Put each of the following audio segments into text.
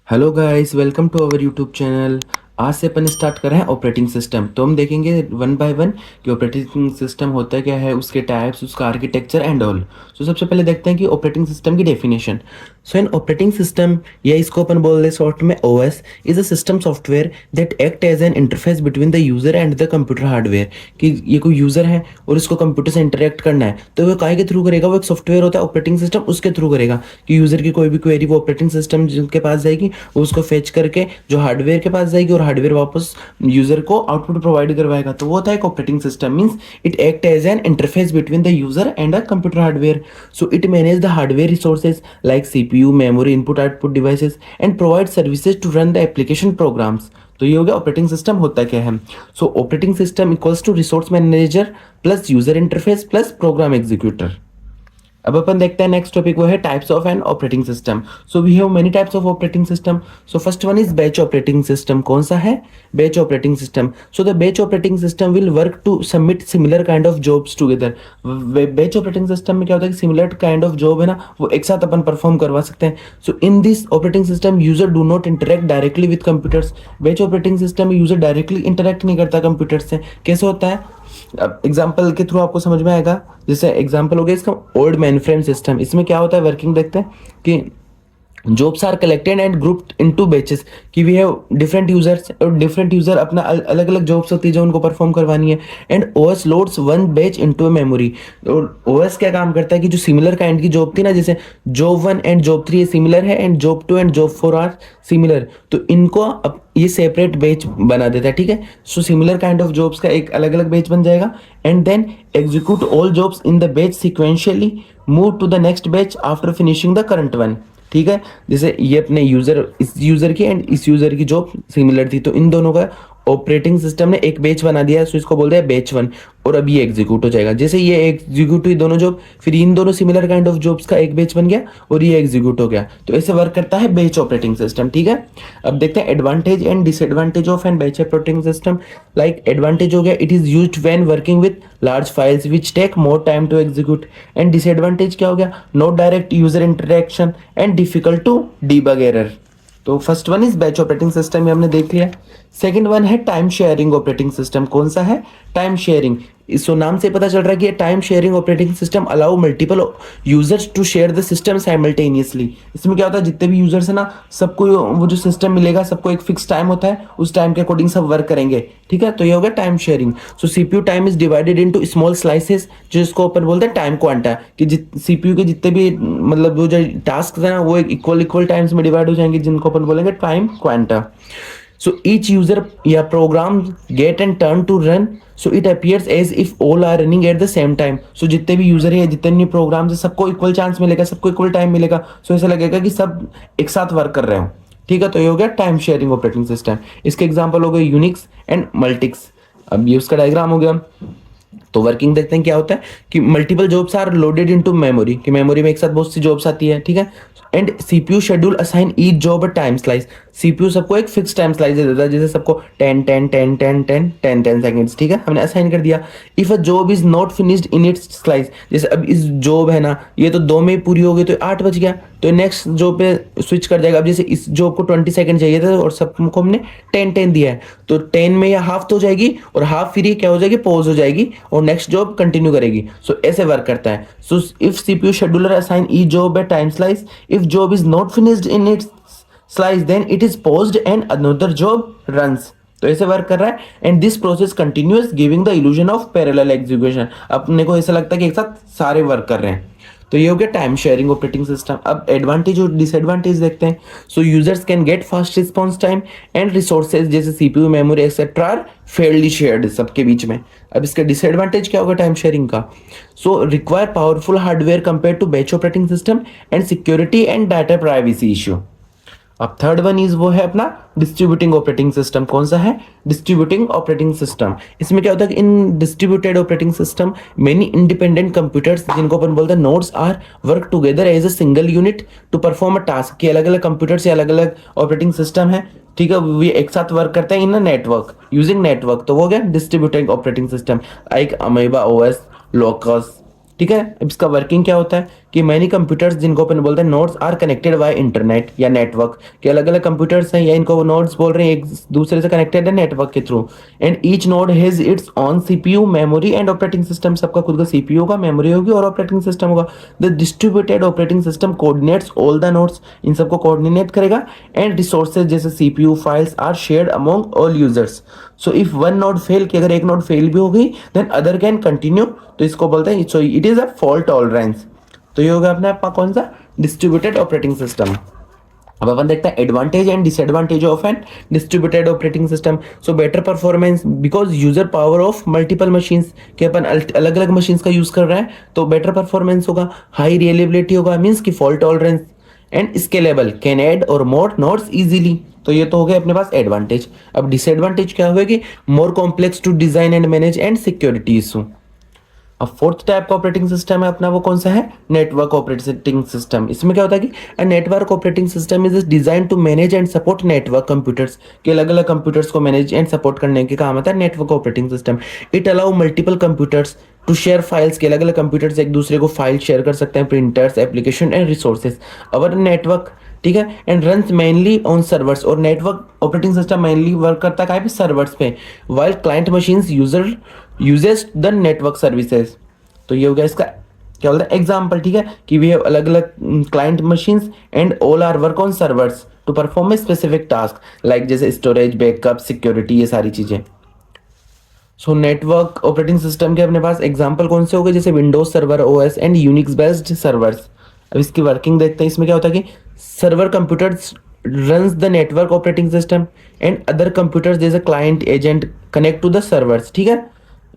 Hello guys, welcome to our YouTube channel. आज से अपन start कर रहे हैं ऑपरेटिंग सिस्टम। तो हम देखेंगे वन बाय वन कि ऑपरेटिंग सिस्टम होता क्या है, उसके टाइप्स, उसका आर्किटेक्चर एंड ऑल। सो सबसे पहले देखते हैं कि ऑपरेटिंग सिस्टम की definition. So an operating system, या इसको अपन बोल रहे शॉर्ट में OS, is a system software that act as an interface between the user and the computer hardware. कि ये कोई यूजर है और इसको कंप्यूटर से इंटरेक्ट करना है, तो वो काय के थ्रू करेगा? वो एक सॉफ्टवेयर होता है ऑपरेटिंग सिस्टम, उसके थ्रू करेगा कि यूजर की कोई भी क्वेरी वो ऑपरेटिंग सिस्टम जिनके पास जाएगी, वो उसको फेच करके जो हार्डवेयर के पास जाएगी और हार्डवेयर वापस यूजर को आउटपुट प्रोवाइड करवाएगा। तो वो होता है एक operating system. Means it act as an interface between the user and a computer hardware. So it manage the hardware resources like CPU, memory, input output devices and provide services to run the application programs. तो ये हो गया operating system होता क्या है। So operating system equals to resource manager plus user interface plus program executor. अब अपन देखते हैं नेक्स्ट टॉपिक, वो है types of an operating system. So we have many types of operating system. So first one is batch operating system. कौन सा है? Batch operating system. So the batch operating system will work to submit similar kind of jobs together. Batch operating system में क्या होता है कि similar kind of job है ना, वो एक साथ अपन परफॉर्म करवा सकते हैं। So in this operating system user do not interact directly with computers. Batch operating system में यूजर डायरेक्टली इंटरेक्ट नहीं करता कंप्यूटर से। कैसे होता है? अब एग्जाम्पल के थ्रू आपको समझ में आएगा। जैसे एग्जाम्पल हो गया इसका ओल्ड मेन फ्रेम सिस्टम। इसमें क्या होता है वर्किंग देखते हैं कि jobs are collected and grouped into batches. कि वी हैव डिफरेंट यूजर्स और डिफरेंट यूजर अपना अलग अलग जॉब्स होती है जो उनको परफॉर्म करवानी है। And OS loads one batch into a memory. और ओएस क्या काम करता है कि जो सिमिलर काइंड की जॉब थी ना, जैसे जॉब 1 एंड जॉब 3 ये सिमिलर है and job 2 and job 4 are similar, तो इनको अब ये सेपरेट बैच बना देता है। ठीक है, so similar kind of jobs का एक अलग अलग बैच बन जाएगा। And then execute all jobs in the batch sequentially, move to the next batch after finishing the current one. ठीक है, जैसे ये अपने यूजर, इस यूजर की एंड इस यूजर की जॉब सिमिलर थी, तो इन दोनों का ऑपरेटिंग सिस्टम ने एक बैच बना दिया है, सो इसको बोलते हैं बैच 1। और अब ये एग्जीक्यूट हो जाएगा। जैसे ये एग्जीक्यूट हुई दोनों जॉब, फिर इन दोनों सिमिलर काइंड ऑफ जॉब्स का एक बैच बन गया और ये एग्जीक्यूट हो गया। तो ऐसे वर्क करता है बैच ऑपरेटिंग सिस्टम। ठीक है, अब देखते हैं advantage and disadvantage of an batch operating system. Like advantage हो गया, it is used when working with large files which take more time to execute. And disadvantage क्या हो गया? Not direct user interaction and difficult to debug error. तो first one is batch operating system, ये हमने देख लिया। Second one है time sharing operating system. कौन सा है? Time sharing. इसको नाम से पता चल रहा है कि time sharing operating system allow multiple users to share the system simultaneously. इसमें क्या होता है, जितने भी यूजर्स है ना, सबको वो जो सिस्टम मिलेगा, सबको एक फिक्स टाइम होता है, उस टाइम के अकॉर्डिंग सब वर्क करेंगे। ठीक है, तो ये हो गया time sharing. So CPU time is divided into small slices, जो इसको अपन बोलते हैं टाइम क्वांटा, कि सीपीयू के जितने भी मतलब वो जो टास्क है ना, वो एक इक्वल टाइम्स में डिवाइड हो जाएंगे, जिनको अपन बोलेंगे time quanta. So each user या program get and turn to run, so it appears as if all are running at the same time. So जितने भी यूजर है, जितने प्रोग्राम्स है, सबको इक्वल चांस मिलेगा, सबको इक्वल टाइम मिलेगा। सो ऐसा लगेगा कि सब एक साथ वर्क कर रहे हो। ठीक है, तो ये हो गया टाइम शेयरिंग ऑपरेटिंग सिस्टम। इसके एग्जांपल हो गए यूनिक्स एंड मल्टिक्स। अब ये उसका डायग्राम हो गया। तो वर्किंग देखते हैं क्या होता है कि multiple jobs are loaded into memory, कि मेमोरी में एक साथ बहुत सी जॉब्स आती है। ठीक है, and CPU schedule assign each job a time slice. CPU सबको एक फिक्स टाइम स्लाइस दे देता है, जैसे सबको 10 10 10 10 10 10 10 सेकंड्स। ठीक है, हमने असाइन कर दिया। If a job is not finished in its slice, जैसे अब इस जॉब है ना, ये तो 2 में पूरी हो गई, तो 8 बज गया, तो नेक्स्ट जॉब पे स्विच कर जाएगा। अब जैसे इस जॉब को 20 सेकंड चाहिए था और सबको हमने 10 10 दिया है, तो 10 में या हाफ तो हो जाएगी और हाफ फिर ये क्या हो जाएगी, पॉज हो जाएगी और नेक्स्ट जॉब कंटिन्यू करेगी। सो ऐसे वर्क करता है। So if CPU scheduler assign each job by time slice, if job is not finished in its slice then it is paused and another job runs. तो ऐसे work कर रहा है। And this process continuous giving the illusion of parallel execution. अपने को ऐसा लगता है कि एक साथ सारे वर्क कर रहे हैं। तो ये हो गया टाइम शेयरिंग ऑपरेटिंग सिस्टम। अब एडवांटेज और डिसएडवांटेज देखते हैं। So users can get fast response time and resources, जैसे CPU, memory etcetera are fairly shared सबके बीच में। अब इसका डिसएडवांटेज क्या होगा टाइम शेयरिंग का? So require powerful hardware compare to batch operating system and security and data privacy issue. अब थर्ड वन इज वो है अपना डिस्ट्रीब्यूटिंग ऑपरेटिंग सिस्टम। कौन सा है? Distributing operating system. इसमें क्या होता है कि in distributed operating system many independent computers, जिनको अपन बोलते हैं nodes, are work together as a single unit to perform a task. के अलग अलग कंप्यूटर से अलग अलग ऑपरेटिंग सिस्टम है। ठीक है, वो एक साथ वर्क करते हैं इन नेटवर्क, यूजिंग नेटवर्क। तो वो हो गया distributed operating system, like amoeba OS, locus. ठीक है, अब इसका वर्किंग क्या होता है कि मैनी कंप्यूटर्स जिनको अपन बोलते हैं nodes are connected by internet या नेटवर्क, के अलग अलग कंप्यूटर्स हैं या इनको नोड्स बोल रहे हैं, एक दूसरे से कनेक्टेड है नेटवर्क के through. And each node has its own CPU, memory and operating system. सबका खुद का सीपीयू होगा, मेमोरी होगी और ऑपरेटिंग सिस्टम होगा। The distributed operating system coordinates all the nodes, इन सबको कोऑर्डिनेट करेगा। एंड रिसोर्सेज जैसे CPU files are shared among all users. So if one node fail, कि अगर एक नोड फेल भी हो गई देन अदर कैन कंटिन्यू, तो इसको बोलते हैं so it is a fault tolerance. तो ये होगा अपने आपका कौन सा, डिस्ट्रीब्यूटेड ऑपरेटिंग सिस्टम। अब अपन देखते हैं advantage and disadvantage of an distributed operating system. So better performance because user power of multiple machines, कि अपन अलग अलग मशीन्स का यूज कर रहे हैं तो बेटर परफॉर्मेंस होगा। हाई रिलेबिलिटी होगा, मीन्स की fault tolerance. And scalable, can add और मोर नोड्स इजीली। तो ये तो हो गया अपने पास एडवांटेज। अब डिसएडवांटेज क्या होगी, more complex to design and manage and security issue. अब फोर्थ टाइप का ऑपरेटिंग सिस्टम है अपना, वो कौन सा है, नेटवर्क ऑपरेटिंग सिस्टम। इसमें क्या होता है कि a network operating system is design to manage and support network computers, के अलग अलग कंप्यूटर्स को मैनेज एंड सपोर्ट करने के काम आता है network operating system. It allow multiple computers to share files, के अलग अलग कंप्यूटर्स एक दूसरे को फाइल शेयर कर सकते हैं, printers, application and resources. Our network, ठीक है, and runs mainly on servers, और network operating system mainly work करता है कहाँ पे, सर्वर्स पे। While client machines user uses the network services. तो ये हो गया इसका क्या बोलते हैं एग्जाम्पल, ठीक है, कि वी हैव अलग अलग client machines and all are work on servers to perform a specific task, like जैसे स्टोरेज, बैकअप, सिक्योरिटी, ये सारी चीजें। सो नेटवर्क ऑपरेटिंग सिस्टम के अपने पास एग्जाम्पल कौन से हो गए, जैसे Windows server OS and Unix based servers. अब इसकी वर्किंग देखते हैं। इसमें क्या होता है कि server computers runs the network operating system and other computers there's a client agent connect to the servers, ठीक है,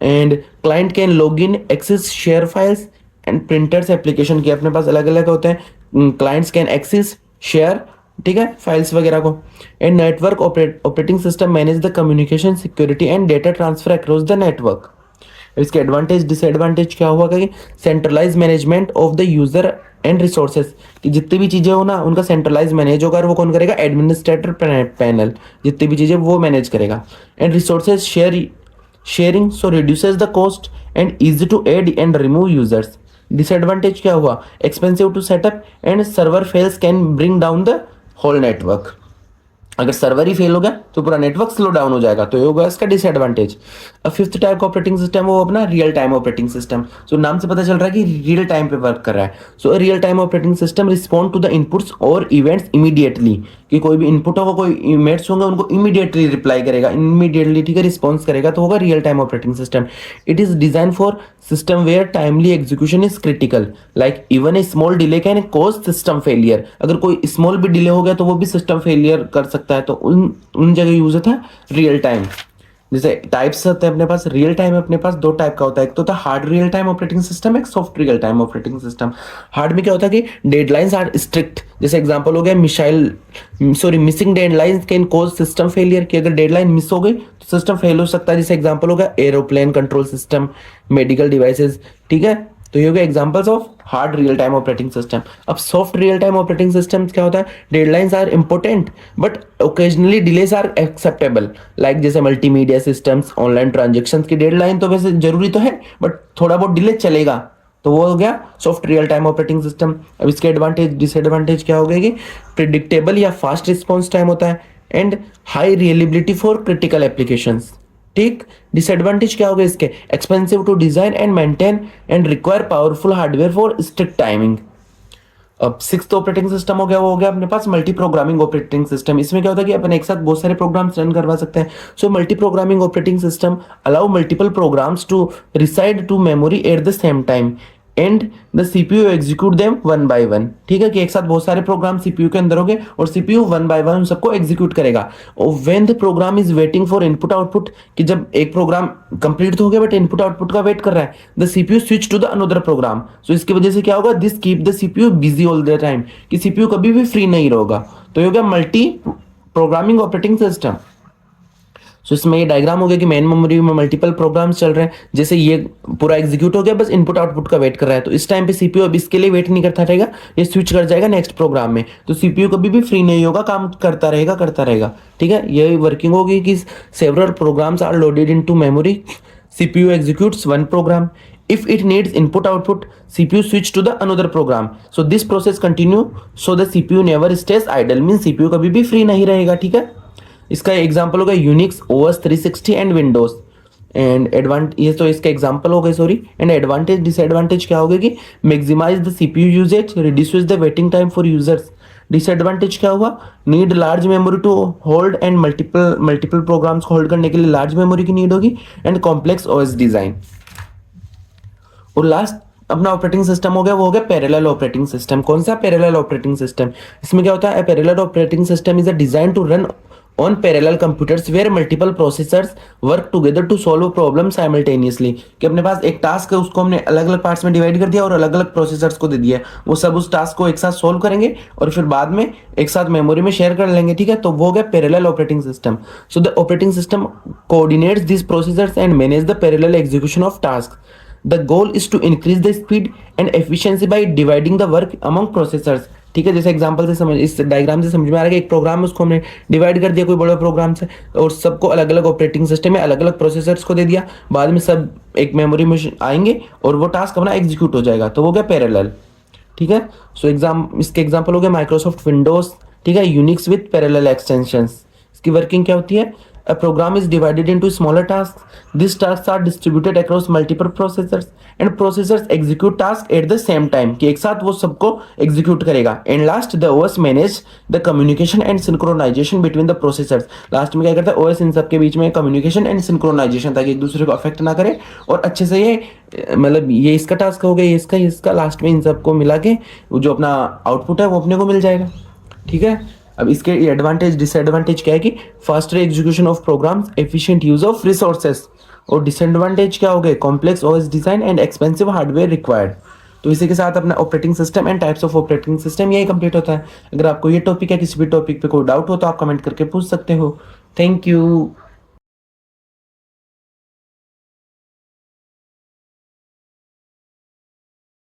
and client can log in, access, share files and printers application के अपने पास अलग अलग होते हैं। clients can access, share, ठीक है, फाइल्स वगैरह को। And network operating system manage the communication, security and data transfer across the network. इसके एडवांटेज डिसएडवांटेज क्या हुआ कि centralize management of the user and resources, कि जितनी भी चीजें हो ना उनका सेंट्रलाइज मैनेज होगा, और वो कौन करेगा, एडमिनिस्ट्रेटर पैनल, जितनी भी चीजें वो मैनेज करेगा। And resources sharing so reduces the cost and easy to add and remove users. Disadvantage क्या हुआ, expensive to set up and server fails can bring down the whole network. अगर सर्वर ही fail हो गया तो पूरा नेटवर्क स्लो डाउन हो जाएगा, तो ये होगा इसका डिसएडवांटेज। अब फिफ्थ टाइप का ऑपरेटिंग सिस्टम वो अपना रियल टाइम ऑपरेटिंग सिस्टम। सो नाम से पता चल रहा है कि रियल टाइम पे वर्क कर रहा है। So real time operating system respond to the inputs और इवेंट्स इमीडिएटली, कि कोई भी इनपुट होगा, कोई इवेंट्स होंगे, उनको इमीडिएटली रिप्लाई करेगा, इमीडिएटली, ठीक है, रिस्पॉन्स करेगा, तो होगा real time operating system. It is design for system where timely execution is critical, like even a small delay can cause system failure. अगर कोई स्मॉल भी डिले हो गया तो वो भी सिस्टम फेलियर कर सकता है, तो उन जगह यूज होता है रियल टाइम। जैसे टाइप्स होते हैं अपने पास, रियल टाइम अपने पास दो टाइप का होता है, एक तो होता है hard real time operating system, एक soft real time operating system. Hard में क्या होता है कि डेडलाइंस आर स्ट्रिक्ट, जैसे एग्जांपल हो गया missing deadlines can cause system failure, कि अगर डेडलाइन मिस हो गई तो सिस्टम फेल हो सकता है। जैसे एग्जांपल हो गया aeroplane control system, medical devices, ठीक है, तो ये हो गया examples of hard real time operating system. अब soft real time operating system क्या होता है, deadlines are important but occasionally delays are acceptable, like जैसे मल्टीमीडिया सिस्टम्स, ऑनलाइन ट्रांजेक्शंस की डेडलाइन तो वैसे जरूरी तो है बट थोड़ा बहुत डिले चलेगा, तो वो हो गया soft real time operating system. अब इसके एडवांटेज डिसएडवांटेज क्या हो गया कि प्रिडिक्टेबल या फास्ट रिस्पॉन्स टाइम होता है and high reliability for critical applications, ठीक। डिसएडवांटेज क्या होगा इसके, expensive to design and maintain and require powerful hardware for strict timing. अब सिक्स्थ ऑपरेटिंग सिस्टम हो गया, वो हो गया अपने पास मल्टी प्रोग्रामिंग ऑपरेटिंग सिस्टम। इसमें क्या होता है कि अपन एक साथ बहुत सारे प्रोग्राम्स रन करवा सकते हैं। So multi programming operating system allow multiple programs to reside to memory at the same time and the CPU execute them one by one, ठीक है, कि एक साथ बहुत सारे प्रोग्राम सीपीयू के अंदर होंगे और सीपीयू वन बाय वन सबको एग्जीक्यूट करेगा। और when the program is waiting for input output, कि जब एक प्रोग्राम कंप्लीट तो हो गया बट इनपुट आउटपुट का वेट कर रहा है, the CPU switch to the another program. So इसकी वजह से क्या होगा, this keep the CPU busy all the time, कि सीपीयू कभी भी फ्री नहीं रहेगा। तो ये हो गया multi programming operating system. So इसमें ये डायग्राम हो गया कि मेन मेमोरी में मल्टीपल प्रोग्राम्स चल रहे हैं, जैसे ये पूरा एग्जीक्यूट हो गया, बस इनपुट आउटपुट का वेट कर रहा है, तो इस टाइम पे सीपीयू अब इसके लिए वेट नहीं करता रहेगा, ये स्विच कर जाएगा नेक्स्ट प्रोग्राम में, तो सीपीयू कभी भी फ्री नहीं होगा, काम करता रहेगा, ठीक है। ये वर्किंग होगी कि several programs are loaded into memory, CPU executes one program if it needs input output, CPU switch to the another program, so this process continue, so the CPU never stays idle, means CPU कभी भी free नहीं रहेगा, ठीक है। इसका example होगा Unix, OS 360 and Windows. And advantage, ये तो इसका एग्जांपल हो गए, सॉरी। एंड एडवांटेज डिसएडवांटेज क्या होगा कि maximize the CPU usage, reduces the waiting time for users. Disadvantage क्या हुआ, need large memory to hold, and multiple programs को होल्ड करने के लिए लार्ज मेमोरी की नीड होगी, एंड कॉम्प्लेक्स OS डिजाइन। और लास्ट अपना ऑपरेटिंग सिस्टम हो गया, वो हो गया पैरेलल ऑपरेटिंग सिस्टम। कौन सा पैरेलल ऑपरेटिंग सिस्टम, इसमें क्या होता है, parallel operating system is a design to run on parallel computers where multiple processors work together to solve a problem simultaneously. कि अपने पास एक टास्क है, उसको हमने अलग अलग पार्ट्स में डिवाइड कर दिया और अलग अलग प्रोसेसर्स को दे दिया, वो सब उस टास्क को एक साथ सॉल्व करेंगे और फिर बाद में एक साथ मेमोरी में शेयर कर लेंगे, ठीक है। तो वो हो गया parallel operating system. So the operating system coordinates this processors and manage the parallel execution of task. The goal is to increase the speed and efficiency by dividing the work among processors, ठीक है। जैसे example से समझ, इस diagram से समझ में आ रहा है कि एक प्रोग्राम है, उसको हमने डिवाइड कर दिया कोई बड़े प्रोग्राम से, और सबको अलग अलग ऑपरेटिंग सिस्टम में अलग अलग प्रोसेसर्स को दे दिया, बाद में सब एक मेमोरी में आएंगे और वो टास्क अपना एग्जीक्यूट हो जाएगा, तो वो गया पैरेलल, ठीक है। सो इसके एग्जाम्पल हो गए माइक्रोसॉफ्ट विंडोज, ठीक है, यूनिक्स विथ पैरेलल एक्सटेंशंस। इसकी वर्किंग क्या होती है, a program is divided into smaller tasks. These tasks are distributed across multiple processors and processors execute tasks at the same time, कि एक साथ वो सबको execute करेगा। And last the OS manage the communication and synchronization between the processors. Last में क्या करता है, OS इन सब के बीच में communication and synchronization, ताकि एक दूसरे को अफेक्ट ना करे और अच्छे से ये मतलब ये इसका टास्क हो गया, ये इसका लास्ट में इन सबको मिला के जो अपना आउटपुट है वो अपने को मिल जाएगा, ठीक है। अब इसके एडवांटेज डिसएडवांटेज क्या है कि faster execution of programs, efficient use of resources, और डिसएडवांटेज क्या हो गए, complex OS design and expensive hardware required. तो इसी के साथ अपना operating system and types of operating system यही कंप्लीट होता है। अगर आपको ये टॉपिक या किसी भी टॉपिक पे कोई डाउट हो तो आप कमेंट करके पूछ सकते हो। Thank you.